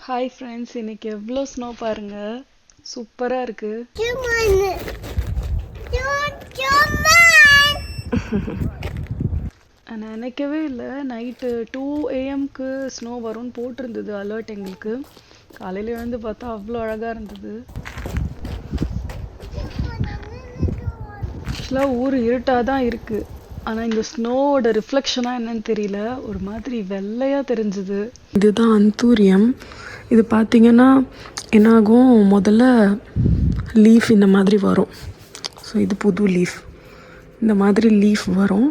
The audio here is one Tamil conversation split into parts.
ஹாய் ஃப்ரெண்ட்ஸ், இன்னைக்கு எவ்வளோ ஸ்னோ பாருங்க, சூப்பராக இருக்கு. நான் நினைக்கவே இல்லை நைட்டு 2 AM ஸ்னோ வரும்னு போட்டிருந்தது அலர்ட் எங்களுக்கு. காலையில் எழுந்து பார்த்தா அவ்வளோ அழகாக இருந்தது. ஆக்சுவலாக ஊர் இருட்டாக தான் இருக்குது, ஆனால் இந்த ஸ்னோவோட ரிஃப்ளெக்ஷனாக என்னன்னு தெரியல, ஒரு மாதிரி வெள்ளையாக தெரிஞ்சுது. இதுதான் அந்தூரியம். இது பார்த்திங்கன்னா என்னாகும், முதல்ல லீஃப் இந்த மாதிரி வரும். ஸோ இது புது லீஃப், இந்த மாதிரி லீஃப் வரும்.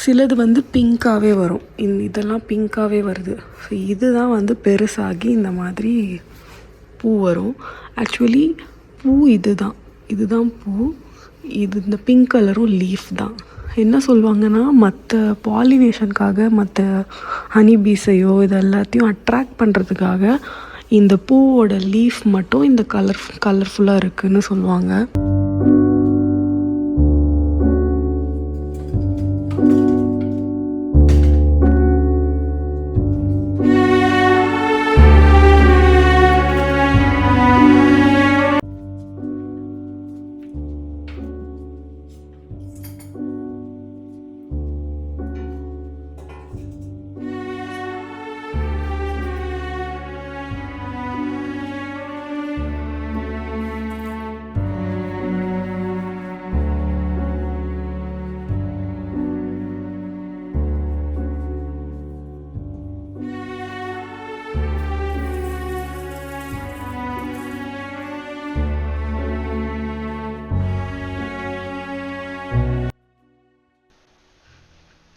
சிலது வந்து பிங்க்காகவே வரும். இதெல்லாம் பிங்க்காகவே வருது. ஸோ இதுதான் வந்து பெருசாகி இந்த மாதிரி பூ வரும். ஆக்சுவலி பூ இதுதான் பூ. இந்த பிங்க் கலரும் லீஃப் தான். என்ன சொல்லுவாங்கன்னா, மற்ற பாலினேஷனுக்காக, மற்ற ஹனிபீஸையோ இது எல்லாத்தையும் அட்ராக்ட் பண்ணுறதுக்காக இந்த பூவோட லீஃப் மட்டும் இந்த கலர்ஃபுல்லாக இருக்குதுன்னு சொல்லுவாங்க.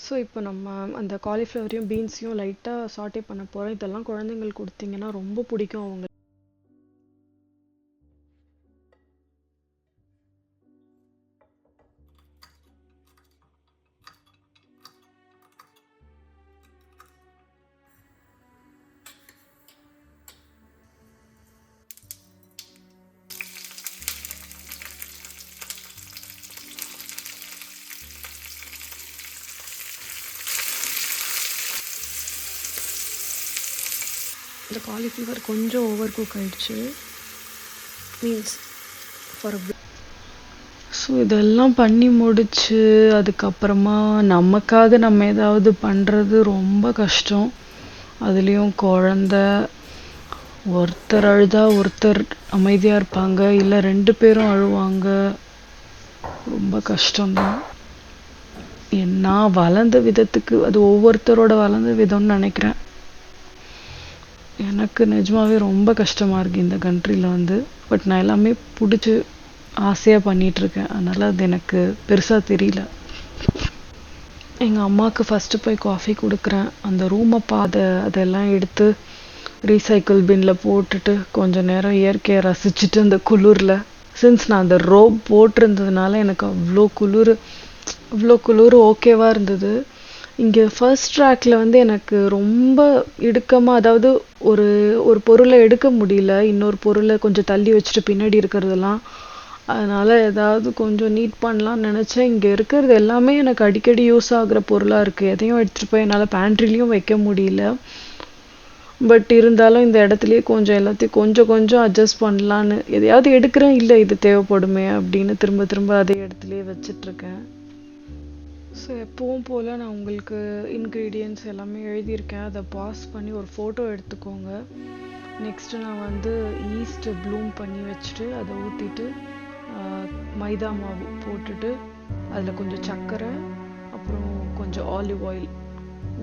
ஸோ இப்போ நம்ம அந்த காலிஃப்ளவரையும் பீன்ஸையும் லைட்டாக சாட்டே பண்ண போகிறோம். இதெல்லாம் குழந்தைங்களுக்கு கொடுத்தீங்கன்னா ரொம்ப பிடிக்கும் அவங்க. இந்த காலிஃப்ளவர் கொஞ்சம் ஓவர் குக் ஆகிடுச்சு, மீன்ஸ் ஃபார் ஸோ இதெல்லாம் பண்ணி முடிச்சு அதுக்கப்புறமா நமக்காக நம்ம ஏதாவது பண்ணுறது ரொம்ப கஷ்டம். அதுலேயும் குழந்த, ஒருத்தர் அழுதா ஒருத்தர் அமைதியாக இருப்பாங்க, இல்லை 2 பேரும் அழுவாங்க. ரொம்ப கஷ்டம்தான். நான் வளர்ந்த விதத்துக்கு அது ஒவ்வொருத்தரோட வளர்ந்த விதம்னு நினைக்கிறேன். எனக்கு நிஜமாவே ரொம்ப கஷ்டமாக இருக்குது இந்த கண்ட்ரியில் வந்து. பட் நான் எல்லாமே பிடிச்சி ஆசையாக பண்ணிகிட்ருக்கேன், அதனால் அது எனக்கு பெருசாக தெரியல. எங்கள் அம்மாவுக்கு ஃபஸ்ட்டு போய் காஃபி கொடுக்குறேன். அந்த ரூமை அதெல்லாம் எடுத்து ரீசைக்கிள் பின்னில் போட்டுட்டு கொஞ்சம் நேரம் இயற்கையை ரசிச்சுட்டு அந்த குளிரில், சின்ஸ் நான் அந்த ரோப் போட்டிருந்ததுனால எனக்கு அவ்வளோ குளிர் ஓகேவாக இருந்தது. இங்கே ஃபர்ஸ்ட் ட்ராக்கில் வந்து எனக்கு ரொம்ப இடுக்கமாக, அதாவது ஒரு பொருளை எடுக்க முடியல, இன்னொரு பொருளை கொஞ்சம் தள்ளி வச்சுட்டு பின்னாடி இருக்கிறதெல்லாம். அதனால் ஏதாவது கொஞ்சம் நீட் பண்ணலான்னு நினச்சேன். இங்கே இருக்கிறது எல்லாமே எனக்கு அடிக்கடி யூஸ் ஆகுற பொருளாக இருக்குது. எதையும் எடுத்துகிட்டு போய் என்னால் பேண்ட்ரிலையும் வைக்க முடியல. பட் இருந்தாலும் இந்த இடத்துலையே கொஞ்சம் எல்லாத்தையும் கொஞ்சம் அட்ஜஸ்ட் பண்ணலான்னு எதையாவது எடுக்கிறேன், இல்லை இது தேவைப்படுமே அப்படின்னு திரும்ப அதே இடத்துலையே வச்சிட்ருக்கேன். ஸோ எப்பவும் போல் நான் உங்களுக்கு இன்க்ரீடியன்ட்ஸ் எல்லாமே எழுதியிருக்கேன், அதை பாஸ் பண்ணி ஒரு ஃபோட்டோ எடுத்துக்கோங்க. நெக்ஸ்ட்டு நான் வந்து ஈஸ்ட் ப்ளூம் பண்ணி வச்சுட்டு அதை ஊற்றிட்டு மைதா மாவு போட்டுட்டு அதில் கொஞ்சம் சர்க்கரை அப்புறம் கொஞ்சம் ஆலிவ் ஆயில்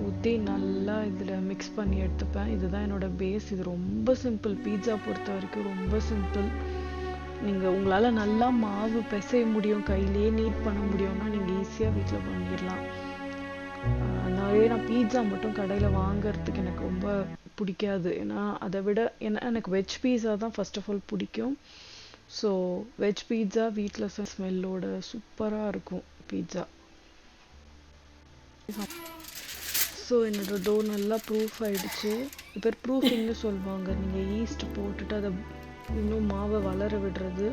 ஊற்றி நல்லா இதில் மிக்ஸ் பண்ணி எடுத்துப்பேன். இதுதான் என்னோடய பேஸ். இது ரொம்ப சிம்பிள், பீட்சா பொறுத்த வரைக்கும் ரொம்ப சிம்பிள். நீங்கள் உங்களால் நல்லா மாவு பிசைய முடியும், கையிலேயே நீட் பண்ண முடியும்னா நீங்கள் ஈஸியாக வீட்டில் பண்ணிடலாம். நான் பீட்சா மட்டும் கடையில் வாங்கிறதுக்கு எனக்கு ரொம்ப பிடிக்காது. ஏன்னா அதை விட எனக்கு வெஜ் பீட்சா தான் ஃபர்ஸ்ட் ஆஃப் ஆல் பிடிக்கும். ஸோ வெஜ் பீட்சா வீட்டில் ஸ்மெல்லோட சூப்பராக இருக்கும் பீட்சா. ஸோ என்னோடய டோ நல்லா ப்ரூஃப் ஆகிடுச்சு. இப்போ ப்ரூஃபிங்னு சொல்லுவாங்க. நீங்கள் ஈஸ்ட் போட்டுட்டு அதை இன்னும் மாவை வளர விடுறது,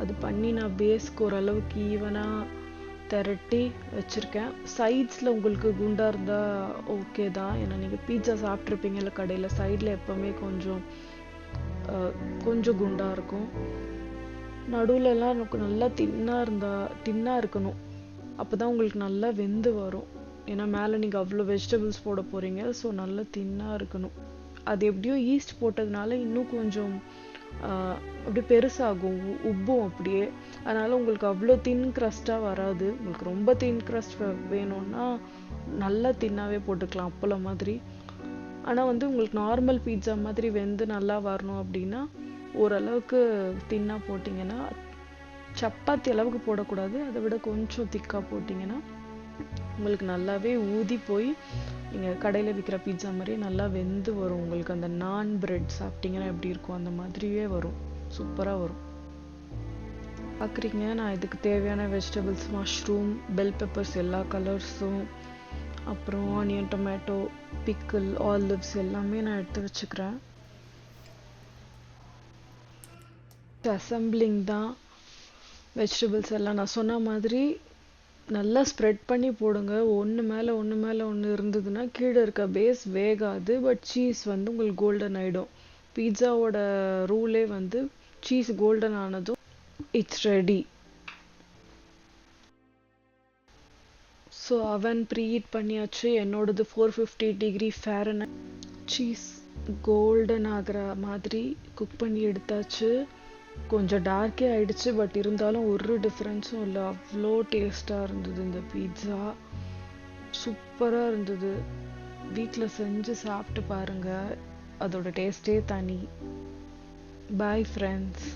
அது பண்ணி நான் பேஸ்க்கு ஓரளவுக்கு ஈவனாக திரட்டி வச்சுருக்கேன். சைட்ஸில் உங்களுக்கு குண்டாக இருந்தால் ஓகே தான், ஏன்னா நீங்கள் பீட்சா சாப்பிட்ருப்பீங்கல்ல கடையில், சைடில் எப்போவுமே கொஞ்சம் கொஞ்சம் குண்டாக இருக்கும். நடுவுலலாம் எனக்கு நல்லா தின்னாக இருக்கணும், அப்போ தான் உங்களுக்கு நல்லா வெந்து வரும். ஏன்னா மேலே நீங்கள் அவ்வளோ வெஜிடபிள்ஸ் போட போகிறீங்க, ஸோ நல்லா தின்னாக இருக்கணும். அது எப்படியோ ஈஸ்ட் போட்டதுனால இன்னும் கொஞ்சம் அப்படியே பெருசாகும், உப்பும் அப்படியே. அதனால் உங்களுக்கு அவ்வளோ தின் க்ரஸ்ட்டாக வராது. உங்களுக்கு ரொம்ப தின் க்ரஸ்ட் வேணும்னா நல்லா தின்னாவே போட்டுக்கலாம் அப்பளம் மாதிரி. ஆனால் வந்து உங்களுக்கு நார்மல் பீட்சா மாதிரி வெந்து நல்லா வரணும் அப்படின்னா ஓரளவுக்கு தின்னாக போட்டிங்கன்னா, சப்பாத்தி அளவுக்கு போடக்கூடாது, அதை விட கொஞ்சம் திக்காக போட்டிங்கன்னா உங்களுக்கு நல்லாவே ஊதி போய் நீங்கள் கடையில் விற்கிற பீட்சா மாதிரியே நல்லா வெந்து வரும். உங்களுக்கு அந்த நான் பிரெட் சாப்பிட்டீங்கன்னா எப்படி இருக்கும் அந்த மாதிரியே வரும், சூப்பராக வரும். பார்க்குறீங்க, நான் இதுக்கு தேவையான வெஜிடபிள்ஸ், மஷ்ரூம், பெல் பெப்பர்ஸ் எல்லா கலர்ஸும், அப்புறம் ஆனியன், டொமேட்டோ, பிக்கிள், ஆலிவ்ஸ் எல்லாமே நான் எடுத்து வச்சுக்கிறேன். அசம்பிளிங் தான். வெஜிடபிள்ஸ் எல்லாம் நான் சொன்ன மாதிரி நல்லா ஸ்ப்ரெட் பண்ணி போடுங்க. ஒன்று மேலே ஒன்று இருந்ததுன்னா கீழே இருக்க பேஸ் வேகாது, பட் சீஸ் வந்து உங்களுக்கு கோல்டன் ஆகிடும். பீட்சாவோட ரூலே வந்து சீஸ் கோல்டன் ஆனதும் இட்ஸ் ரெடி. ஸோ அவன் ப்ரீஹீட் பண்ணியாச்சு. என்னோடது 450 டிகிரி ஃபாரன்ஹைட். சீஸ் கோல்டன் ஆகிற மாதிரி குக் பண்ணி எடுத்தாச்சு. கொஞ்சம் டார்க்கே ஆயிடுச்சு, பட் இருந்தாலும் ஒரு டிஃப்ரென்ஸும் இல்லை, அவ்வளோ டேஸ்ட்டாக இருந்தது இந்த பீட்சா. சூப்பராக இருந்தது. வீட்டில் செஞ்சு சாப்பிட்டு பாருங்கள், அதோட டேஸ்ட்டே தனி. Bye friends.